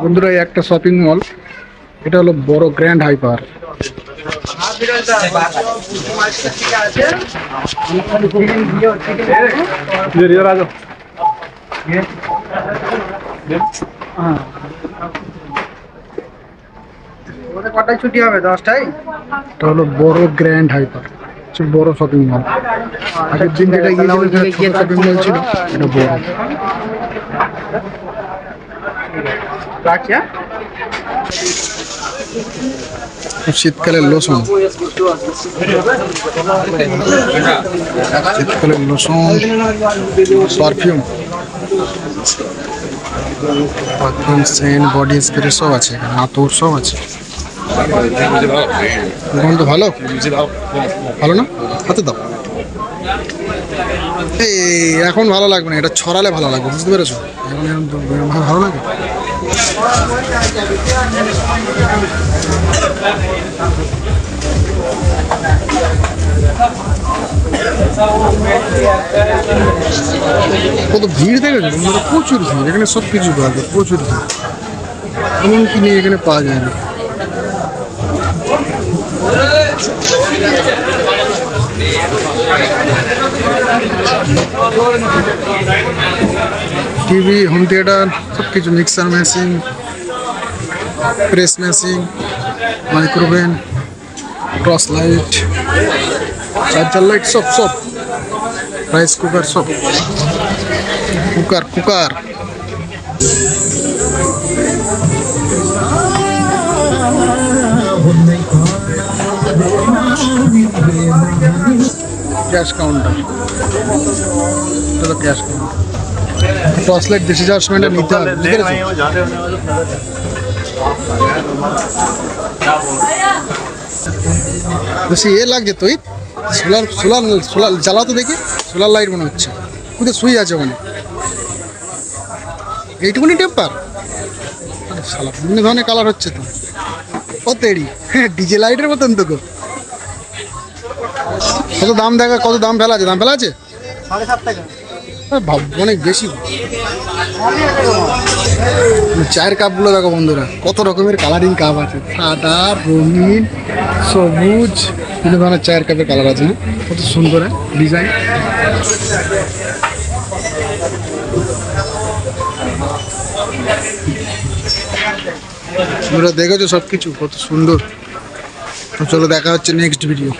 বন্ধুরা এই একটা শপিং মল, এটা হলো বড় গ্র্যান্ড হাইপার। কটায় ছুটি হবে? 10টায়। এটা হলো বড় গ্র্যান্ড হাইপার, বড় শপিং মল। আগের দিন যেটা গিয়েছিল ছোট শপিং মল ছিল, এটা বড়। শীতকালের লোশন, শীতকালের lotion, perfume, perfume, scent, body spray সব আছে এখানে, আতর সব আছে। গন্ধ ভালো, ভালো না? হাতে দাও। এই এখন ভালো লাগবে না, এটা ছড়ালে ভালো লাগবে, বুঝতে পেরেছো? ভালো লাগে। কত ভিড় দেখেছো তোমরা? প্রচুর ভিড় এখানে, সব কিছু পাওয়া যায়, প্রচুর ভিড়। এমন কি নিয়ে এখানে পাওয়া যায় না। টিভি, হোম থিয়েটার, সব কিছু, mixer machine, press machine, micro oven, torch light, charger light, সব সব, রাইস কুকার, সব cooker cooker cash counter, cash counter. Torch light দেশে যাওয়ার সময় এটা নিতে হবে, বুঝতে পেরেছো? বেশি এ লাগছে তুই, সোলার সোলার সোলার জ্বালাও তো দেখি, সোলার লাইট মনে হচ্ছে। কোথায় সুইচ আছে ওখানে? এইটুকুনি টেম্পার, সালা বিভিন্ন ধরনের কালার হচ্ছে তো। ও তেড়ি, হ্যাঁ ডিজে লাইটের মতন তো। কত দাম দেখা, কত দাম ফেলা আছে? দাম ফেলা আছে 7.5 টাকা। ভাব অনেক বেশি। চায়ের কাপগুলো দেখো বন্ধুরা, কত রকমের কালারিং কাপ আছে, সাদা, রঙিন, সবুজ, বিভিন্ন ধরনের চায়ের কাপের কালার আছে। কত সুন্দর ডিজাইন। তোমরা দেখেছো সব কিছু কত সুন্দর। তো চলো দেখা হচ্ছে নেক্সট ভিডিও।